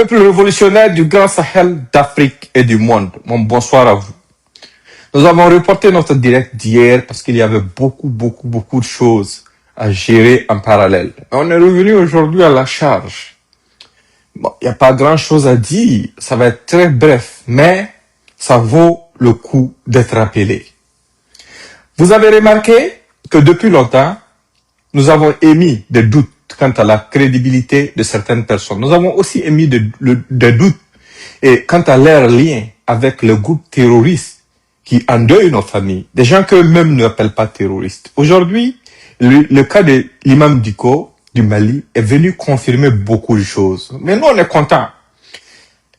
Peuple révolutionnaire du Grand Sahel, d'Afrique et du monde, mon bonsoir à vous. Nous avons reporté notre direct d'hier parce qu'il y avait beaucoup de choses à gérer en parallèle. On est revenu aujourd'hui à la charge. Bon, il n'y a pas grand-chose à dire, ça va être très bref, mais ça vaut le coup d'être rappelé. Vous avez remarqué que depuis longtemps, nous avons émis des doutes quant à la crédibilité de certaines personnes. Nous avons aussi émis des doutes quant à leur lien avec le groupe terroriste qui endeuille nos familles, des gens qu'eux-mêmes ne appellent pas terroristes. Aujourd'hui, le cas de l'imam Diko du Mali est venu confirmer beaucoup de choses. Mais nous, on est contents.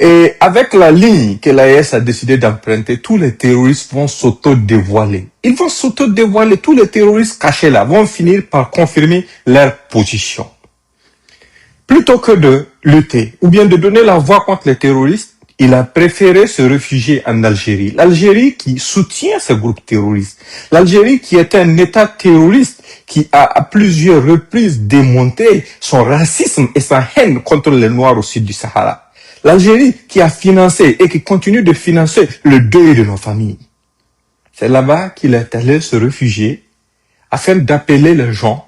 Et avec la ligne que l'AES a décidé d'emprunter, tous les terroristes vont s'auto-dévoiler. Ils vont s'auto-dévoiler. Tous les terroristes cachés là vont finir par confirmer leur position. Plutôt que de lutter ou bien de donner la voix contre les terroristes, il a préféré se réfugier en Algérie. L'Algérie qui soutient ce groupe terroriste. L'Algérie qui est un État terroriste qui a à plusieurs reprises démonté son racisme et sa haine contre les Noirs au sud du Sahara. L'Algérie qui a financé et qui continue de financer le deuil de nos familles. C'est là-bas qu'il est allé se réfugier afin d'appeler les gens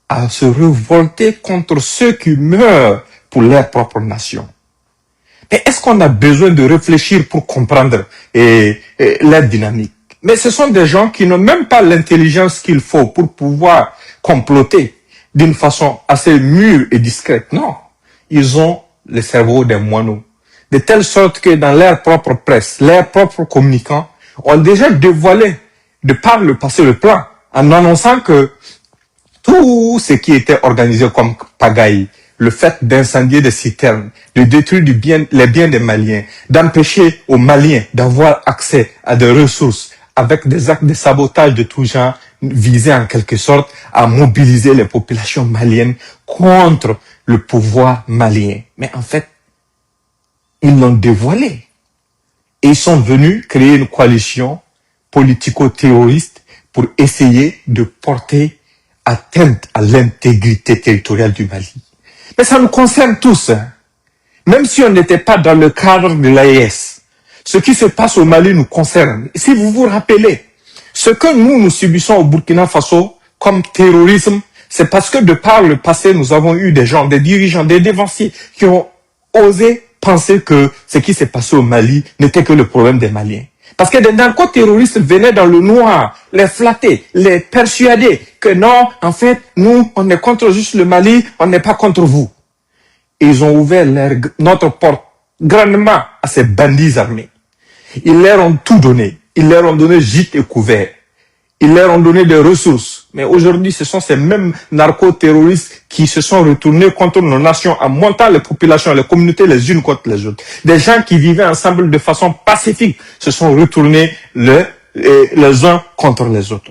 à se révolter contre ceux qui meurent pour leur propre nation. Mais est-ce qu'on a besoin de réfléchir pour comprendre leur dynamique? Mais ce sont des gens qui n'ont même pas l'intelligence qu'il faut pour pouvoir comploter d'une façon assez mûre et discrète. Non, ils ont le cerveau des moineaux. De telle sorte que dans leur propre presse, leurs propres communicants ont déjà dévoilé de par le passé le plan en annonçant que tout ce qui était organisé comme pagaille, le fait d'incendier des citernes, de détruire les biens des Maliens, d'empêcher aux Maliens d'avoir accès à des ressources avec des actes de sabotage de tout genre, visés en quelque sorte à mobiliser les populations maliennes contre le pouvoir malien. Mais en fait, ils l'ont dévoilé. Et ils sont venus créer une coalition politico-terroriste pour essayer de porter atteinte à l'intégrité territoriale du Mali. Mais ça nous concerne tous. Hein. Même si on n'était pas dans le cadre de l'AES, ce qui se passe au Mali nous concerne. Si vous vous rappelez, ce que nous subissons au Burkina Faso comme terrorisme, c'est parce que de par le passé, nous avons eu des gens, des dirigeants, des dévanciers qui ont osé penser que ce qui s'est passé au Mali n'était que le problème des Maliens. Parce que des narco-terroristes venaient dans le noir, les flatter, les persuader que non, en fait, nous, on est contre juste le Mali, on n'est pas contre vous. Et ils ont ouvert notre porte grandement à ces bandits armés. Ils leur ont tout donné. Ils leur ont donné gîte et couvert. Ils leur ont donné des ressources. Mais aujourd'hui, ce sont ces mêmes narco-terroristes qui se sont retournés contre nos nations en montant les populations, les communautés les unes contre les autres. Des gens qui vivaient ensemble de façon pacifique se sont retournés les uns contre les autres.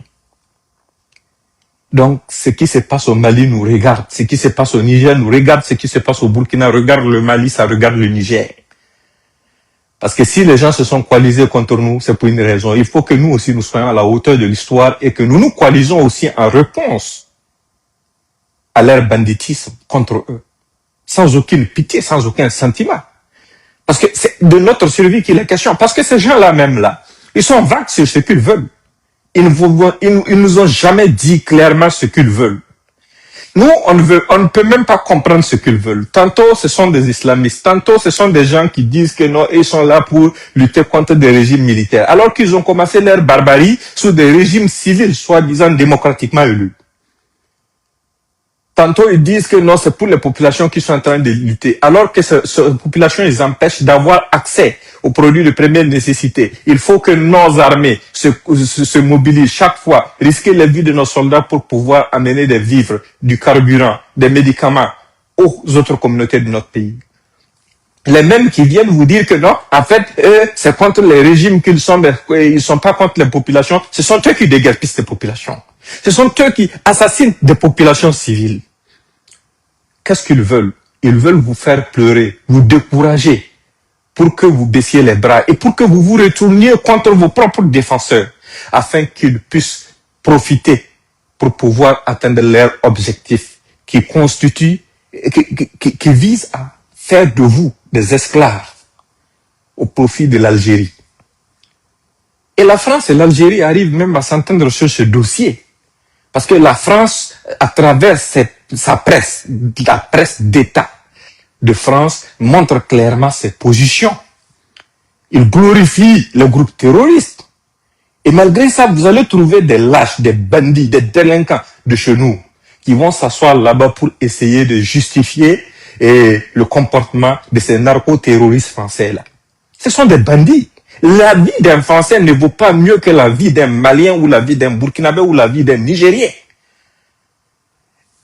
Donc, ce qui se passe au Mali nous regarde. Ce qui se passe au Niger nous regarde. Ce qui se passe au Burkina regarde le Mali, ça regarde le Niger. Parce que si les gens se sont coalisés contre nous, c'est pour une raison. Il faut que nous aussi nous soyons à la hauteur de l'histoire et que nous nous coalisons aussi en réponse à leur banditisme contre eux. Sans aucune pitié, sans aucun sentiment. Parce que c'est de notre survie qu'il est question. Parce que ces gens-là même là, ils sont vagues sur ce qu'ils veulent. Ils nous ont jamais dit clairement ce qu'ils veulent. Nous, on ne peut même pas comprendre ce qu'ils veulent. Tantôt, ce sont des islamistes. Tantôt, ce sont des gens qui disent que non, ils sont là pour lutter contre des régimes militaires. Alors qu'ils ont commencé leur barbarie sous des régimes civils, soi-disant démocratiquement élus. Tantôt, ils disent que non, c'est pour les populations qui sont en train de lutter. Alors que ces populations, ils empêchent d'avoir accès aux produits de première nécessité. Il faut que nos armées se mobilisent chaque fois, risquer la vie de nos soldats pour pouvoir amener des vivres, du carburant, des médicaments aux autres communautés de notre pays. Les mêmes qui viennent vous dire que non, en fait, eux, c'est contre les régimes qu'ils sont, ils sont pas contre les populations, ce sont eux qui déguerpissent les populations. Ce sont eux qui assassinent des populations civiles. Qu'est-ce qu'ils veulent? Ils veulent vous faire pleurer, vous décourager, pour que vous baissiez les bras et pour que vous vous retourniez contre vos propres défenseurs, afin qu'ils puissent profiter pour pouvoir atteindre leur objectif qui constitue, qui vise à faire de vous des esclaves au profit de l'Algérie. Et la France et l'Algérie arrivent même à s'entendre sur ce dossier. Parce que la France, à travers sa presse, la presse d'État de France, montre clairement ses positions. Il glorifie le groupe terroriste. Et malgré ça, vous allez trouver des lâches, des bandits, des délinquants de chez nous qui vont s'asseoir là-bas pour essayer de justifier le comportement de ces narco-terroristes français-là. Ce sont des bandits. La vie d'un Français ne vaut pas mieux que la vie d'un Malien ou la vie d'un Burkinabé ou la vie d'un Nigérien.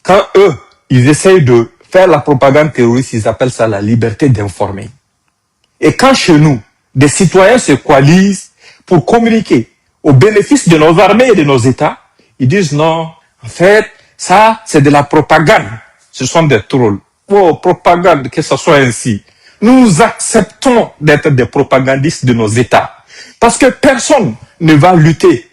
Quand eux, ils essayent de faire la propagande terroriste, ils appellent ça la liberté d'informer. Et quand chez nous, des citoyens se coalisent pour communiquer au bénéfice de nos armées et de nos États, ils disent non, en fait, ça, c'est de la propagande. Ce sont des trolls. Oh, propagande, que ce soit ainsi. Nous acceptons d'être des propagandistes de nos États. Parce que personne ne va lutter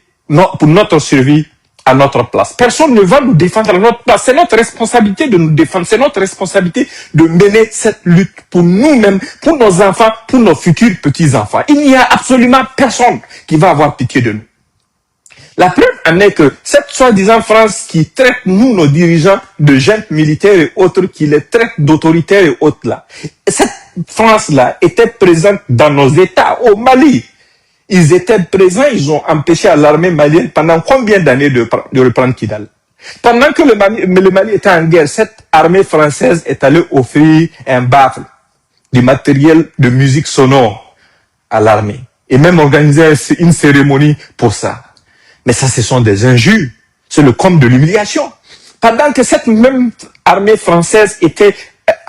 pour notre survie à notre place. Personne ne va nous défendre à notre place. C'est notre responsabilité de nous défendre. C'est notre responsabilité de mener cette lutte pour nous-mêmes, pour nos enfants, pour nos futurs petits-enfants. Il n'y a absolument personne qui va avoir pitié de nous. La preuve en est que cette soi-disant France qui traite nous, nos dirigeants, de juntes militaires et autres, qui les traite d'autoritaires et autres là, cette France-là était présente dans nos États, au Mali. Ils étaient présents, ils ont empêché à l'armée malienne pendant combien d'années de reprendre Kidal? Pendant que le Mali était en guerre, cette armée française est allée offrir un baffle, du matériel de musique sonore à l'armée. Et même organiser une cérémonie pour ça. Mais ça, ce sont des injures. C'est le comble de l'humiliation. Pendant que cette même armée française était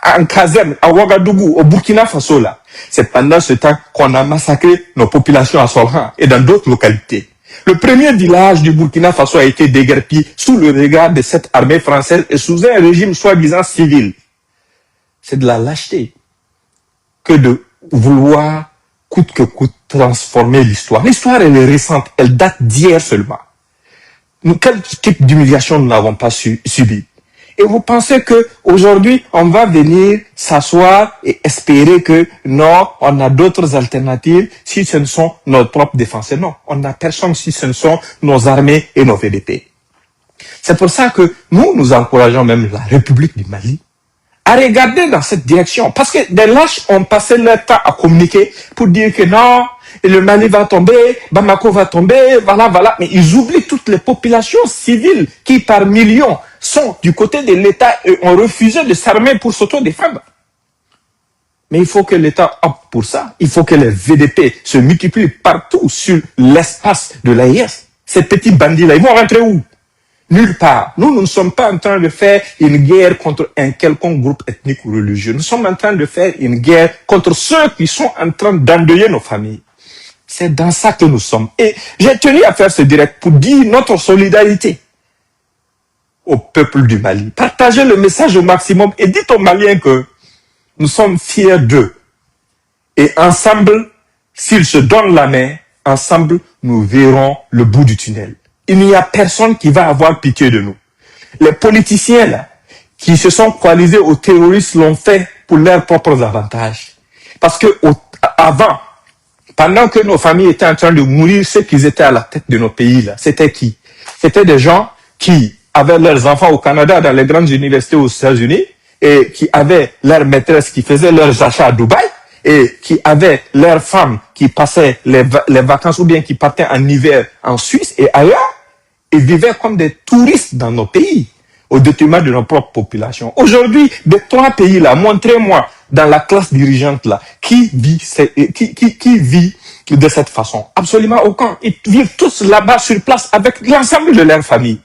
en caserne à Ouagadougou, au Burkina Faso, là, c'est pendant ce temps qu'on a massacré nos populations à Solhan et dans d'autres localités. Le premier village du Burkina Faso a été déguerpi sous le regard de cette armée française et sous un régime soi-disant civil. C'est de la lâcheté que de vouloir coûte que coûte transformer l'histoire. L'histoire, elle est récente, elle date d'hier seulement. Quel type d'humiliation nous n'avons pas subi? Et vous pensez que aujourd'hui on va venir s'asseoir et espérer que non, on a d'autres alternatives si ce ne sont nos propres défenseurs? Non, on n'a personne si ce ne sont nos armées et nos VDP. C'est pour ça que nous encourageons même la République du Mali à regarder dans cette direction. Parce que des lâches ont passé leur temps à communiquer pour dire que non, le Mali va tomber, Bamako va tomber, voilà. Mais ils oublient toutes les populations civiles qui, par millions, sont du côté de l'État et ont refusé de s'armer pour s'autodéfendre. Mais il faut que l'État opte pour ça. Il faut que les VDP se multiplient partout sur l'espace de l'AIS. Ces petits bandits-là, ils vont rentrer où? Nulle part. Nous ne sommes pas en train de faire une guerre contre un quelconque groupe ethnique ou religieux. Nous sommes en train de faire une guerre contre ceux qui sont en train d'endeuiller nos familles. C'est dans ça que nous sommes. Et j'ai tenu à faire ce direct pour dire notre solidarité au peuple du Mali. Partagez le message au maximum et dites aux Maliens que nous sommes fiers d'eux. Et ensemble, s'ils se donnent la main, ensemble, nous verrons le bout du tunnel. Il n'y a personne qui va avoir pitié de nous. Les politiciens là, qui se sont coalisés aux terroristes l'ont fait pour leurs propres avantages. Parce que avant, pendant que nos familles étaient en train de mourir, ceux qui étaient à la tête de nos pays là, c'était qui? C'était des gens qui avaient leurs enfants au Canada, dans les grandes universités aux États-Unis, et qui avaient leurs maîtresses qui faisaient leurs achats à Dubaï, et qui avaient leurs femmes qui passaient les vacances ou bien qui partaient en hiver en Suisse et ailleurs, et vivaient comme des touristes dans nos pays, au détriment de nos propres populations. Aujourd'hui, des trois pays-là, montrez-moi dans la classe dirigeante là, qui vit de cette façon? Absolument aucun. Ils vivent tous là-bas sur place avec l'ensemble de leur famille.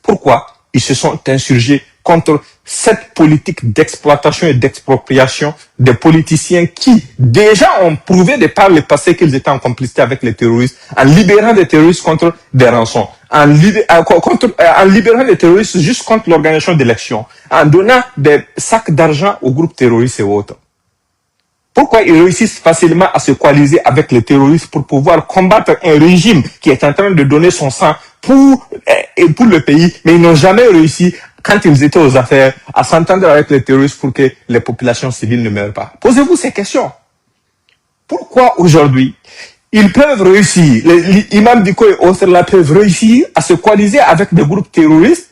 Pourquoi? Ils se sont insurgés contre cette politique d'exploitation et d'expropriation des politiciens qui déjà ont prouvé de par le passé qu'ils étaient en complicité avec les terroristes, en libérant des terroristes contre des rançons, en libérant des terroristes juste contre l'organisation d'élections, en donnant des sacs d'argent aux groupes terroristes et autres. Pourquoi ils réussissent facilement à se coaliser avec les terroristes pour pouvoir combattre un régime qui est en train de donner son sang pour le pays, mais ils n'ont jamais réussi quand ils étaient aux affaires, à s'entendre avec les terroristes pour que les populations civiles ne meurent pas. Posez-vous ces questions. Pourquoi aujourd'hui, ils peuvent réussir, les imams d'Iko et autres là peuvent réussir à se coaliser avec des groupes terroristes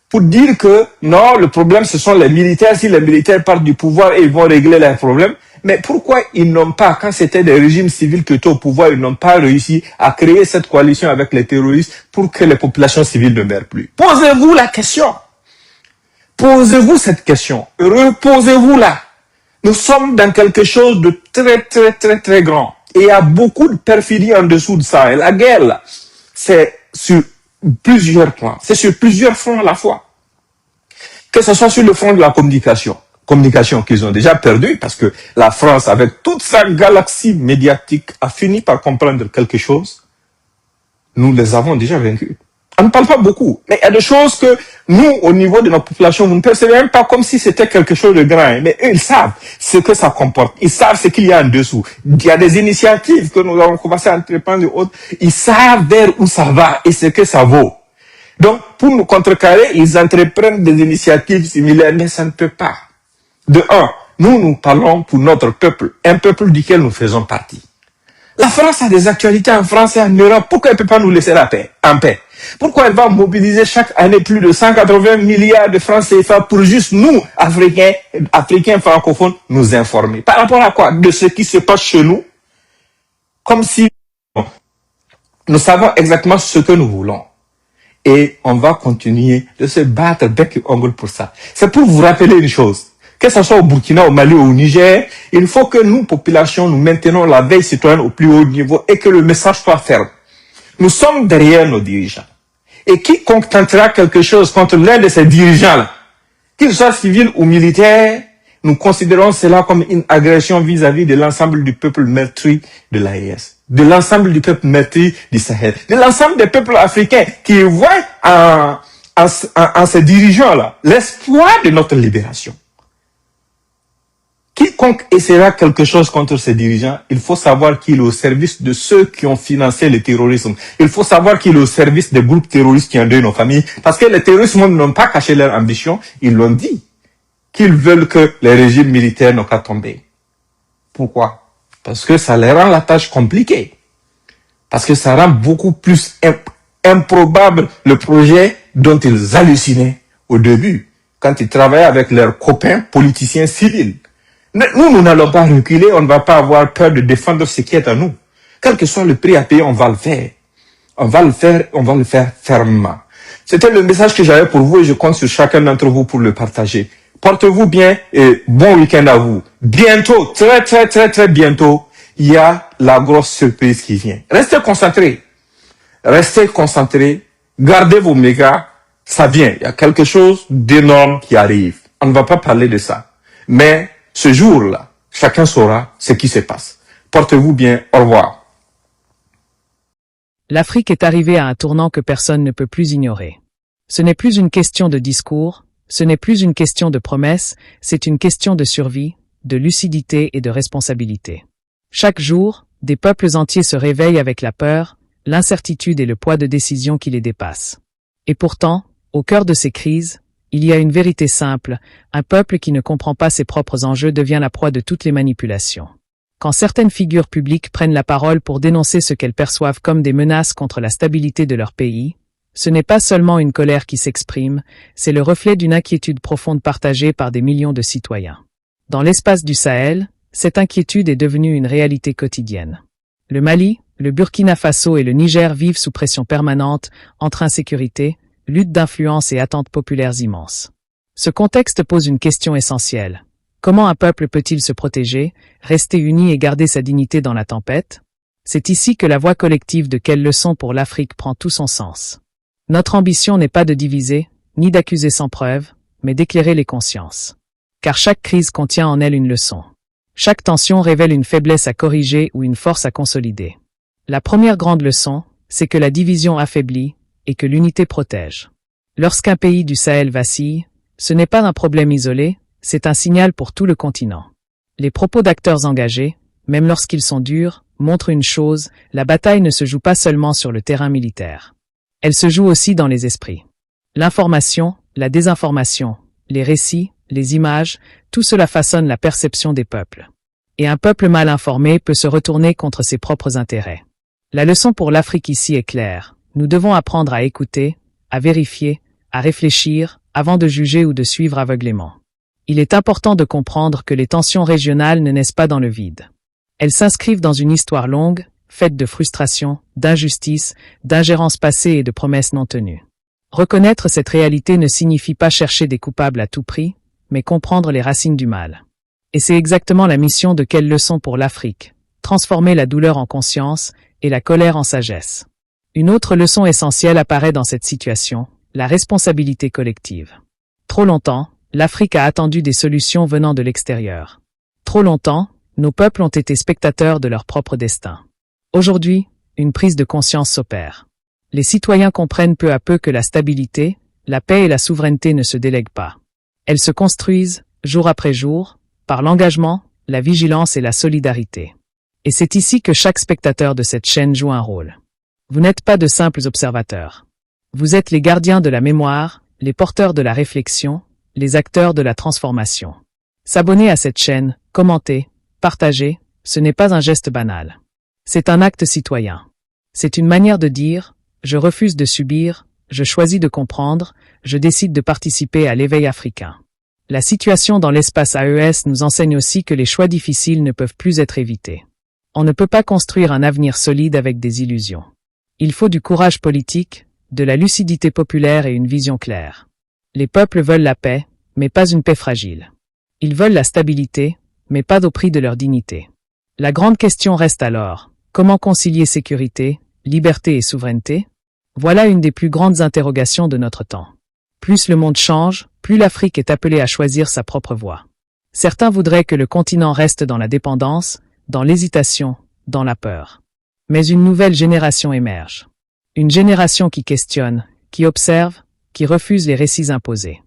pour dire que non, le problème ce sont les militaires, si les militaires partent du pouvoir et ils vont régler leurs problèmes. Mais pourquoi ils n'ont pas, quand c'était des régimes civils qui étaient au pouvoir, ils n'ont pas réussi à créer cette coalition avec les terroristes pour que les populations civiles ne meurent plus? Posez-vous la question. Posez-vous cette question. Reposez-vous là. Nous sommes dans quelque chose de très, très, très, très grand. Et il y a beaucoup de perfidie en dessous de ça. Et la guerre, là, c'est sur plusieurs points. C'est sur plusieurs fronts à la fois. Que ce soit sur le front de la communication qu'ils ont déjà perdu, parce que la France, avec toute sa galaxie médiatique, a fini par comprendre quelque chose. Nous les avons déjà vaincus. On ne parle pas beaucoup, mais il y a des choses que nous, au niveau de notre population, vous ne percevez même pas comme si c'était quelque chose de grand. Mais eux, ils savent ce que ça comporte. Ils savent ce qu'il y a en dessous. Il y a des initiatives que nous avons commencé à entreprendre et autres. Ils savent vers où ça va et ce que ça vaut. Donc, pour nous contrecarrer, ils entreprennent des initiatives similaires, mais ça ne peut pas. De un, nous parlons pour notre peuple, un peuple duquel nous faisons partie. La France a des actualités en France et en Europe. Pourquoi elle ne peut pas nous laisser en paix? Pourquoi elle va mobiliser chaque année plus de 180 milliards de francs CFA pour juste nous, Africains francophones, nous informer? Par rapport à quoi? De ce qui se passe chez nous? Comme si nous savons exactement ce que nous voulons. Et on va continuer de se battre bec et ongle pour ça. C'est pour vous rappeler une chose. Que ce soit au Burkina, au Mali ou au Niger, il faut que nous, population, nous maintenons la veille citoyenne au plus haut niveau et que le message soit ferme. Nous sommes derrière nos dirigeants. Et quiconque tentera quelque chose contre l'un de ces dirigeants-là, qu'il soit civil ou militaire, nous considérons cela comme une agression vis-à-vis de l'ensemble du peuple meurtri de l'AES, de l'ensemble du peuple meurtri du Sahel, de l'ensemble des peuples africains qui voient en ces dirigeants-là l'espoir de notre libération. Quiconque essaiera quelque chose contre ces dirigeants, il faut savoir qu'il est au service de ceux qui ont financé le terrorisme. Il faut savoir qu'il est au service des groupes terroristes qui endeuillent nos familles. Parce que les terroristes n'ont pas caché leur ambition. Ils l'ont dit. Qu'ils veulent que les régimes militaires n'ont qu'à tomber. Pourquoi? Parce que ça leur rend la tâche compliquée. Parce que ça rend beaucoup plus improbable le projet dont ils hallucinaient au début, quand ils travaillaient avec leurs copains politiciens civils. Nous n'allons pas reculer, on ne va pas avoir peur de défendre ce qui est à nous. Quel que soit le prix à payer, on va le faire. On va le faire fermement. C'était le message que j'avais pour vous et je compte sur chacun d'entre vous pour le partager. Portez-vous bien et bon week-end à vous. Bientôt, très très très très bientôt, il y a la grosse surprise qui vient. Restez concentrés. Restez concentrés. Gardez vos mégas. Ça vient. Il y a quelque chose d'énorme qui arrive. On ne va pas parler de ça. Mais ce jour-là, chacun saura ce qui se passe. Portez-vous bien. Au revoir. L'Afrique est arrivée à un tournant que personne ne peut plus ignorer. Ce n'est plus une question de discours, ce n'est plus une question de promesses, c'est une question de survie, de lucidité et de responsabilité. Chaque jour, des peuples entiers se réveillent avec la peur, l'incertitude et le poids de décisions qui les dépassent. Et pourtant, au cœur de ces crises, il y a une vérité simple, un peuple qui ne comprend pas ses propres enjeux devient la proie de toutes les manipulations. Quand certaines figures publiques prennent la parole pour dénoncer ce qu'elles perçoivent comme des menaces contre la stabilité de leur pays, ce n'est pas seulement une colère qui s'exprime, c'est le reflet d'une inquiétude profonde partagée par des millions de citoyens. Dans l'espace du Sahel, cette inquiétude est devenue une réalité quotidienne. Le Mali, le Burkina Faso et le Niger vivent sous pression permanente, entre insécurité, lutte d'influence et attentes populaires immenses. Ce contexte pose une question essentielle. Comment un peuple peut-il se protéger, rester uni et garder sa dignité dans la tempête? C'est ici que la voix collective de Quelle leçon pour l'Afrique prend tout son sens. Notre ambition n'est pas de diviser, ni d'accuser sans preuve, mais d'éclairer les consciences. Car chaque crise contient en elle une leçon. Chaque tension révèle une faiblesse à corriger ou une force à consolider. La première grande leçon, c'est que la division affaiblit, et que l'unité protège. Lorsqu'un pays du Sahel vacille, ce n'est pas un problème isolé, c'est un signal pour tout le continent. Les propos d'acteurs engagés, même lorsqu'ils sont durs, montrent une chose, la bataille ne se joue pas seulement sur le terrain militaire. Elle se joue aussi dans les esprits. L'information, La désinformation, les récits, les images, tout cela façonne la perception des peuples. Et un peuple mal informé peut se retourner contre ses propres intérêts. La leçon pour l'Afrique ici est claire. Nous devons apprendre à écouter, à vérifier, à réfléchir, avant de juger ou de suivre aveuglément. Il est important de comprendre que les tensions régionales ne naissent pas dans le vide. Elles s'inscrivent dans une histoire longue, faite de frustration, d'injustice, d'ingérences passées et de promesses non tenues. Reconnaître cette réalité ne signifie pas chercher des coupables à tout prix, mais comprendre les racines du mal. Et c'est exactement la mission de Quelle leçon pour l'Afrique, transformer la douleur en conscience et la colère en sagesse. Une autre leçon essentielle apparaît dans cette situation, la responsabilité collective. Trop longtemps, l'Afrique a attendu des solutions venant de l'extérieur. Trop longtemps, nos peuples ont été spectateurs de leur propre destin. Aujourd'hui, une prise de conscience s'opère. Les citoyens comprennent peu à peu que la stabilité, la paix et la souveraineté ne se délèguent pas. Elles se construisent, jour après jour, par l'engagement, la vigilance et la solidarité. Et c'est ici que chaque spectateur de cette chaîne joue un rôle. Vous n'êtes pas de simples observateurs. Vous êtes les gardiens de la mémoire, les porteurs de la réflexion, les acteurs de la transformation. S'abonner à cette chaîne, commenter, partager, ce n'est pas un geste banal. C'est un acte citoyen. C'est une manière de dire « je refuse de subir, je choisis de comprendre, je décide de participer à l'éveil africain ». La situation dans l'espace AES nous enseigne aussi que les choix difficiles ne peuvent plus être évités. On ne peut pas construire un avenir solide avec des illusions. Il faut du courage politique, de la lucidité populaire et une vision claire. Les peuples veulent la paix, mais pas une paix fragile. Ils veulent la stabilité, mais pas au prix de leur dignité. La grande question reste alors, comment concilier sécurité, liberté et souveraineté? Voilà une des plus grandes interrogations de notre temps. Plus le monde change, plus l'Afrique est appelée à choisir sa propre voie. Certains voudraient que le continent reste dans la dépendance, dans l'hésitation, dans la peur. Mais une nouvelle génération émerge. Une génération qui questionne, qui observe, qui refuse les récits imposés.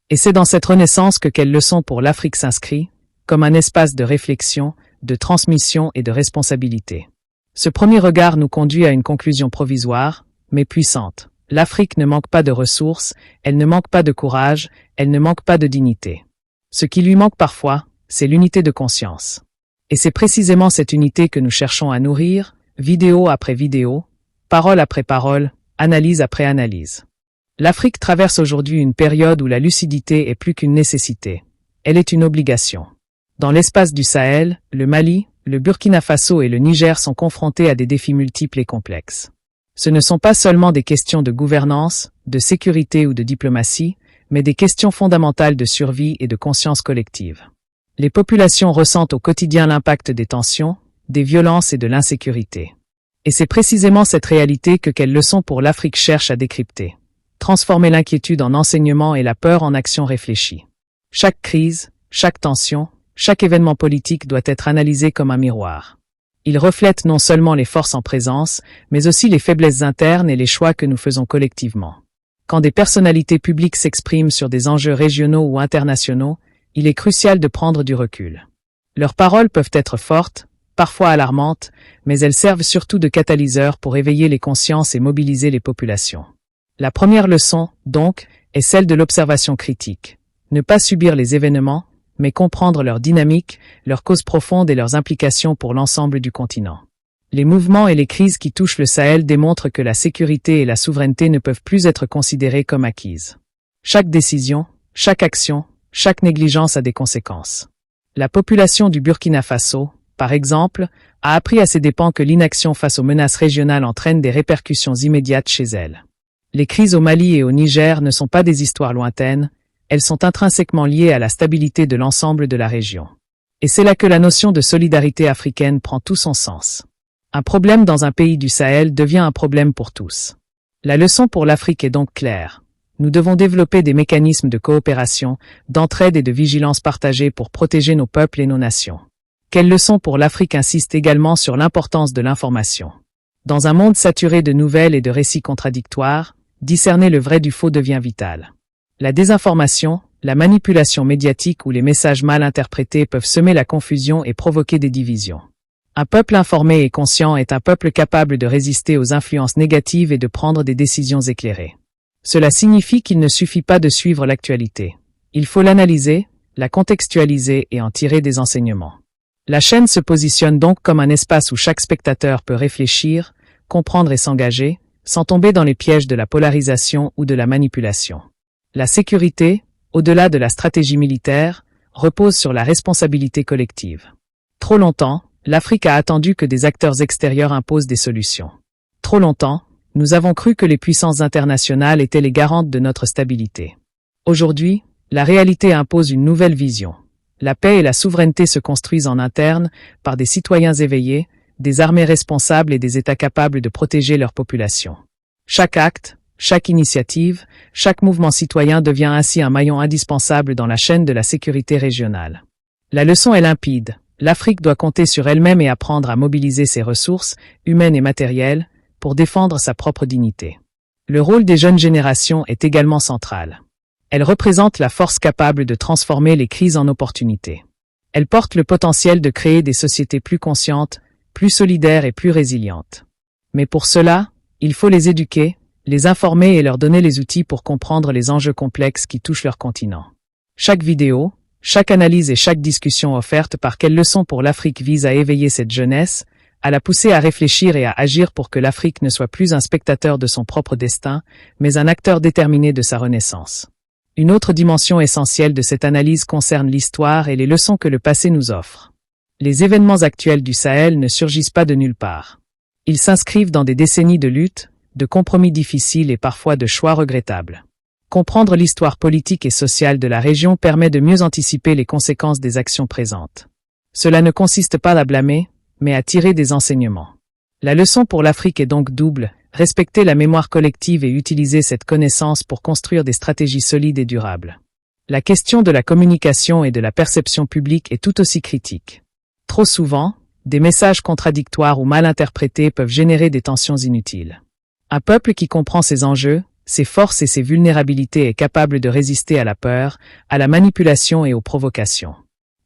Et c'est dans cette renaissance que Quelle leçon pour l'Afrique s'inscrit, comme un espace de réflexion, de transmission et de responsabilité. Ce premier regard nous conduit à une conclusion provisoire, mais puissante. L'Afrique ne manque pas de ressources, elle ne manque pas de courage, elle ne manque pas de dignité. Ce qui lui manque parfois, c'est l'unité de conscience. Et c'est précisément cette unité que nous cherchons à nourrir, vidéo après vidéo, parole après parole, analyse après analyse. L'Afrique traverse aujourd'hui une période où la lucidité est plus qu'une nécessité. Elle est une obligation. Dans l'espace du Sahel, le Mali, le Burkina Faso et le Niger sont confrontés à des défis multiples et complexes. Ce ne sont pas seulement des questions de gouvernance, de sécurité ou de diplomatie, mais des questions fondamentales de survie et de conscience collective. Les populations ressentent au quotidien l'impact des tensions, des violences et de l'insécurité. Et c'est précisément cette réalité que Quelle leçon pour l'Afrique cherche à décrypter. Transformer l'inquiétude en enseignement et la peur en action réfléchie. Chaque crise, chaque tension, chaque événement politique doit être analysé comme un miroir. Il reflète non seulement les forces en présence, mais aussi les faiblesses internes et les choix que nous faisons collectivement. Quand des personnalités publiques s'expriment sur des enjeux régionaux ou internationaux, il est crucial de prendre du recul. Leurs paroles peuvent être fortes, parfois alarmantes, mais elles servent surtout de catalyseurs pour éveiller les consciences et mobiliser les populations. La première leçon, donc, est celle de l'observation critique. Ne pas subir les événements, mais comprendre leur dynamique, leurs causes profondes et leurs implications pour l'ensemble du continent. Les mouvements et les crises qui touchent le Sahel démontrent que la sécurité et la souveraineté ne peuvent plus être considérées comme acquises. Chaque décision, chaque action, chaque négligence a des conséquences. La population du Burkina Faso, par exemple, a appris à ses dépens que l'inaction face aux menaces régionales entraîne des répercussions immédiates chez elle. Les crises au Mali et au Niger ne sont pas des histoires lointaines, elles sont intrinsèquement liées à la stabilité de l'ensemble de la région. Et c'est là que la notion de solidarité africaine prend tout son sens. Un problème dans un pays du Sahel devient un problème pour tous. La leçon pour l'Afrique est donc claire. Nous devons développer des mécanismes de coopération, d'entraide et de vigilance partagée pour protéger nos peuples et nos nations. Quelle leçon pour l'Afrique insiste également sur l'importance de l'information. Dans un monde saturé de nouvelles et de récits contradictoires, discerner le vrai du faux devient vital. La désinformation, la manipulation médiatique ou les messages mal interprétés peuvent semer la confusion et provoquer des divisions. Un peuple informé et conscient est un peuple capable de résister aux influences négatives et de prendre des décisions éclairées. Cela signifie qu'il ne suffit pas de suivre l'actualité. Il faut l'analyser, la contextualiser et en tirer des enseignements. La chaîne se positionne donc comme un espace où chaque spectateur peut réfléchir, comprendre et s'engager, sans tomber dans les pièges de la polarisation ou de la manipulation. La sécurité, au-delà de la stratégie militaire, repose sur la responsabilité collective. Trop longtemps, l'Afrique a attendu que des acteurs extérieurs imposent des solutions. Trop longtemps, nous avons cru que les puissances internationales étaient les garantes de notre stabilité. Aujourd'hui, la réalité impose une nouvelle vision. La paix et la souveraineté se construisent en interne par des citoyens éveillés, des armées responsables et des États capables de protéger leur population. Chaque acte, chaque initiative, chaque mouvement citoyen devient ainsi un maillon indispensable dans la chaîne de la sécurité régionale. La leçon est limpide. L'Afrique doit compter sur elle-même et apprendre à mobiliser ses ressources, humaines et matérielles, pour défendre sa propre dignité. Le rôle des jeunes générations est également central. Elles représentent la force capable de transformer les crises en opportunités. Elles portent le potentiel de créer des sociétés plus conscientes, plus solidaires et plus résilientes. Mais pour cela, il faut les éduquer, les informer et leur donner les outils pour comprendre les enjeux complexes qui touchent leur continent. Chaque vidéo, chaque analyse et chaque discussion offerte par Quelle leçon pour l'Afrique vise à éveiller cette jeunesse, à la pousser à réfléchir et à agir pour que l'Afrique ne soit plus un spectateur de son propre destin, mais un acteur déterminé de sa renaissance. Une autre dimension essentielle de cette analyse concerne l'histoire et les leçons que le passé nous offre. Les événements actuels du Sahel ne surgissent pas de nulle part. Ils s'inscrivent dans des décennies de luttes, de compromis difficiles et parfois de choix regrettables. Comprendre l'histoire politique et sociale de la région permet de mieux anticiper les conséquences des actions présentes. Cela ne consiste pas à blâmer, mais à tirer des enseignements. La leçon pour l'Afrique est donc double, respecter la mémoire collective et utiliser cette connaissance pour construire des stratégies solides et durables. La question de la communication et de la perception publique est tout aussi critique. Trop souvent, des messages contradictoires ou mal interprétés peuvent générer des tensions inutiles. Un peuple qui comprend ses enjeux, ses forces et ses vulnérabilités est capable de résister à la peur, à la manipulation et aux provocations.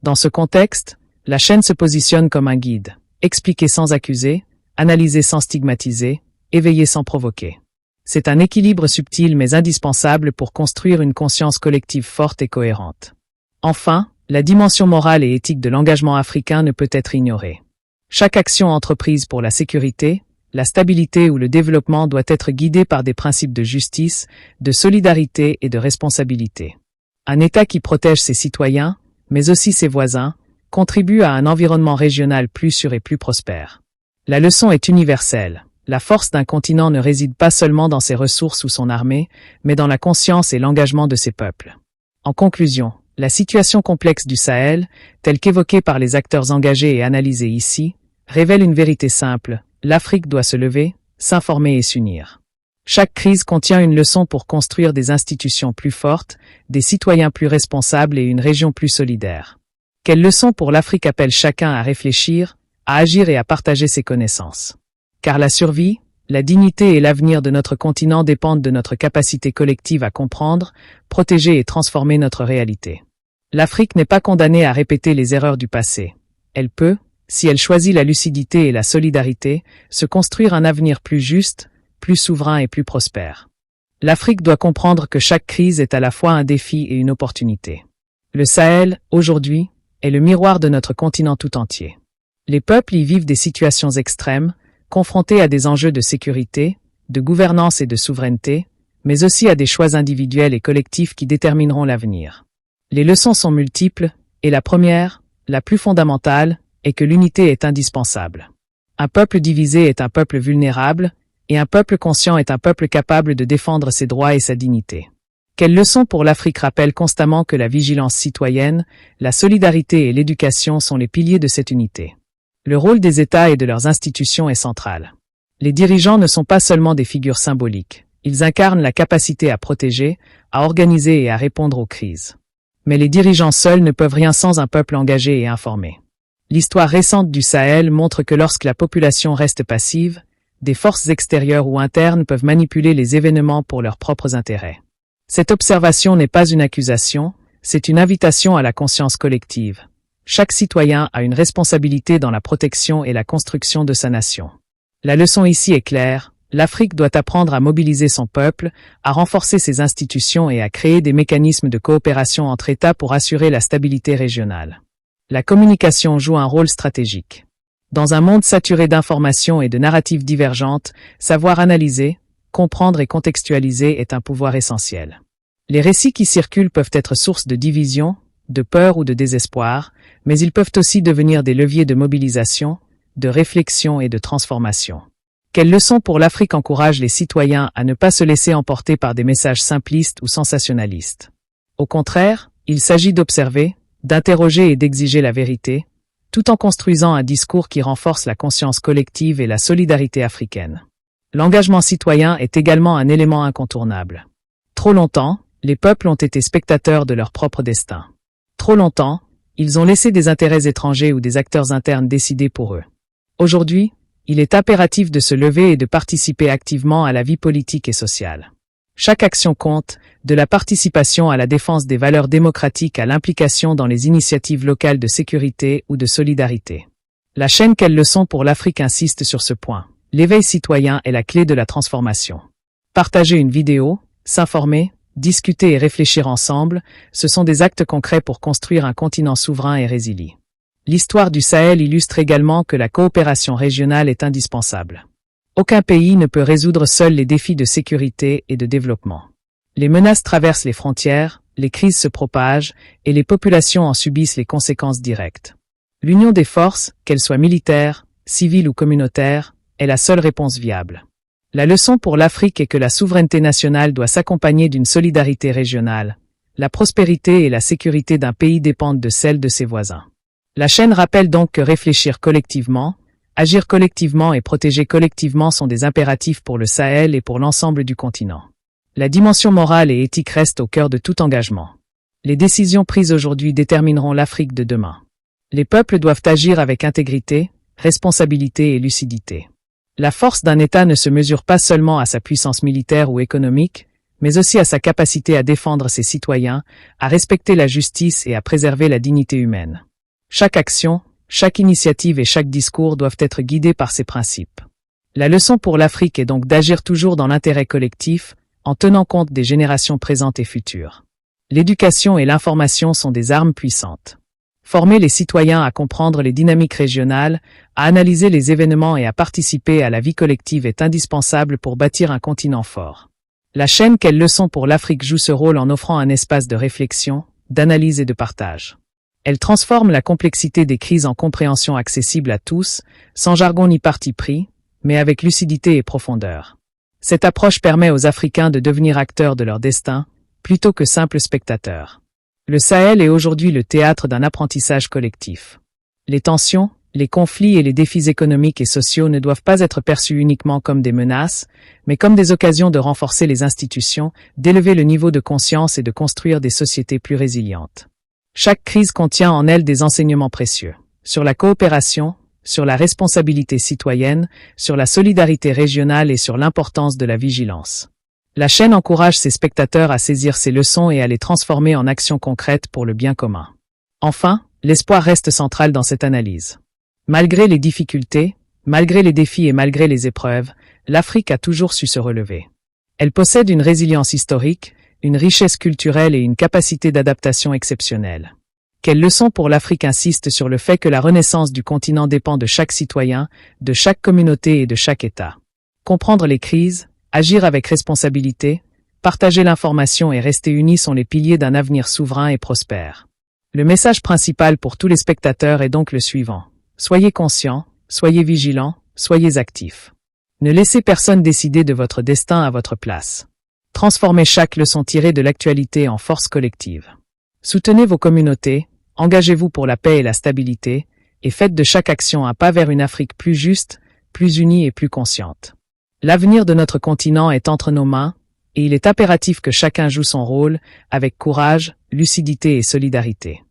Dans ce contexte, la chaîne se positionne comme un guide, expliquer sans accuser, analyser sans stigmatiser, éveiller sans provoquer. C'est un équilibre subtil mais indispensable pour construire une conscience collective forte et cohérente. Enfin, la dimension morale et éthique de l'engagement africain ne peut être ignorée. Chaque action entreprise pour la sécurité, la stabilité ou le développement doit être guidée par des principes de justice, de solidarité et de responsabilité. Un État qui protège ses citoyens, mais aussi ses voisins, contribue à un environnement régional plus sûr et plus prospère. La leçon est universelle. La force d'un continent ne réside pas seulement dans ses ressources ou son armée, mais dans la conscience et l'engagement de ses peuples. En conclusion, la situation complexe du Sahel, telle qu'évoquée par les acteurs engagés et analysée ici, révèle une vérité simple: l'Afrique doit se lever, s'informer et s'unir. Chaque crise contient une leçon pour construire des institutions plus fortes, des citoyens plus responsables et une région plus solidaire. Quelle leçon pour l'Afrique appelle chacun à réfléchir, à agir et à partager ses connaissances. Car la survie, la dignité et l'avenir de notre continent dépendent de notre capacité collective à comprendre, protéger et transformer notre réalité. L'Afrique n'est pas condamnée à répéter les erreurs du passé. Elle peut, si elle choisit la lucidité et la solidarité, se construire un avenir plus juste, plus souverain et plus prospère. L'Afrique doit comprendre que chaque crise est à la fois un défi et une opportunité. Le Sahel, aujourd'hui, est le miroir de notre continent tout entier. Les peuples y vivent des situations extrêmes, confrontés à des enjeux de sécurité, de gouvernance et de souveraineté, mais aussi à des choix individuels et collectifs qui détermineront l'avenir. Les leçons sont multiples, et la première, la plus fondamentale, est que l'unité est indispensable. Un peuple divisé est un peuple vulnérable, et un peuple conscient est un peuple capable de défendre ses droits et sa dignité. Quelle leçon pour l'Afrique rappelle constamment que la vigilance citoyenne, la solidarité et l'éducation sont les piliers de cette unité. Le rôle des États et de leurs institutions est central. Les dirigeants ne sont pas seulement des figures symboliques, ils incarnent la capacité à protéger, à organiser et à répondre aux crises. Mais les dirigeants seuls ne peuvent rien sans un peuple engagé et informé. L'histoire récente du Sahel montre que lorsque la population reste passive, des forces extérieures ou internes peuvent manipuler les événements pour leurs propres intérêts. Cette observation n'est pas une accusation, c'est une invitation à la conscience collective. Chaque citoyen a une responsabilité dans la protection et la construction de sa nation. La leçon ici est claire, L'Afrique doit apprendre à mobiliser son peuple, à renforcer ses institutions et à créer des mécanismes de coopération entre États pour assurer la stabilité régionale. La communication joue un rôle stratégique. Dans un monde saturé d'informations et de narratives divergentes, savoir analyser, comprendre et contextualiser est un pouvoir essentiel. Les récits qui circulent peuvent être source de division, de peur ou de désespoir, mais ils peuvent aussi devenir des leviers de mobilisation, de réflexion et de transformation. Quelles leçons pour l'Afrique encouragent les citoyens à ne pas se laisser emporter par des messages simplistes ou sensationnalistes? Au contraire, il s'agit d'observer, d'interroger et d'exiger la vérité, tout en construisant un discours qui renforce la conscience collective et la solidarité africaine. L'engagement citoyen est également un élément incontournable. Trop longtemps, les peuples ont été spectateurs de leur propre destin. Trop longtemps, ils ont laissé des intérêts étrangers ou des acteurs internes décider pour eux. Aujourd'hui, il est impératif de se lever et de participer activement à la vie politique et sociale. Chaque action compte, de la participation à la défense des valeurs démocratiques à l'implication dans les initiatives locales de sécurité ou de solidarité. La chaîne Quelles leçons pour l'Afrique insiste sur ce point. L'éveil citoyen est la clé de la transformation. Partager une vidéo, s'informer, discuter et réfléchir ensemble, ce sont des actes concrets pour construire un continent souverain et résilient. L'histoire du Sahel illustre également que la coopération régionale est indispensable. Aucun pays ne peut résoudre seul les défis de sécurité et de développement. Les menaces traversent les frontières, les crises se propagent, et les populations en subissent les conséquences directes. L'union des forces, qu'elles soient militaires, civiles ou communautaires, est la seule réponse viable. La leçon pour l'Afrique est que la souveraineté nationale doit s'accompagner d'une solidarité régionale. La prospérité et la sécurité d'un pays dépendent de celle de ses voisins. La chaîne rappelle donc que réfléchir collectivement, agir collectivement et protéger collectivement sont des impératifs pour le Sahel et pour l'ensemble du continent. La dimension morale et éthique reste au cœur de tout engagement. Les décisions prises aujourd'hui détermineront l'Afrique de demain. Les peuples doivent agir avec intégrité, responsabilité et lucidité. La force d'un État ne se mesure pas seulement à sa puissance militaire ou économique, mais aussi à sa capacité à défendre ses citoyens, à respecter la justice et à préserver la dignité humaine. Chaque action, chaque initiative et chaque discours doivent être guidés par ces principes. La leçon pour l'Afrique est donc d'agir toujours dans l'intérêt collectif, en tenant compte des générations présentes et futures. L'éducation et l'information sont des armes puissantes. Former les citoyens à comprendre les dynamiques régionales, à analyser les événements et à participer à la vie collective est indispensable pour bâtir un continent fort. La chaîne Quelles leçons pour l'Afrique joue ce rôle en offrant un espace de réflexion, d'analyse et de partage. Elle transforme la complexité des crises en compréhension accessible à tous, sans jargon ni parti pris, mais avec lucidité et profondeur. Cette approche permet aux Africains de devenir acteurs de leur destin, plutôt que simples spectateurs. Le Sahel est aujourd'hui le théâtre d'un apprentissage collectif. Les tensions, les conflits et les défis économiques et sociaux ne doivent pas être perçus uniquement comme des menaces, mais comme des occasions de renforcer les institutions, d'élever le niveau de conscience et de construire des sociétés plus résilientes. Chaque crise contient en elle des enseignements précieux, sur la coopération, sur la responsabilité citoyenne, sur la solidarité régionale et sur l'importance de la vigilance. La chaîne encourage ses spectateurs à saisir ces leçons et à les transformer en actions concrètes pour le bien commun. Enfin, l'espoir reste central dans cette analyse. Malgré les difficultés, malgré les défis et malgré les épreuves, l'Afrique a toujours su se relever. Elle possède une résilience historique, une richesse culturelle et une capacité d'adaptation exceptionnelle. Quelles leçons pour l'Afrique insiste sur le fait que la renaissance du continent dépend de chaque citoyen, de chaque communauté et de chaque État. Comprendre les crises, agir avec responsabilité, partager l'information et rester unis sont les piliers d'un avenir souverain et prospère. Le message principal pour tous les spectateurs est donc le suivant. Soyez conscients, soyez vigilants, soyez actifs. Ne laissez personne décider de votre destin à votre place. Transformez chaque leçon tirée de l'actualité en force collective. Soutenez vos communautés, engagez-vous pour la paix et la stabilité, et faites de chaque action un pas vers une Afrique plus juste, plus unie et plus consciente. L'avenir de notre continent est entre nos mains, et il est impératif que chacun joue son rôle, avec courage, lucidité et solidarité.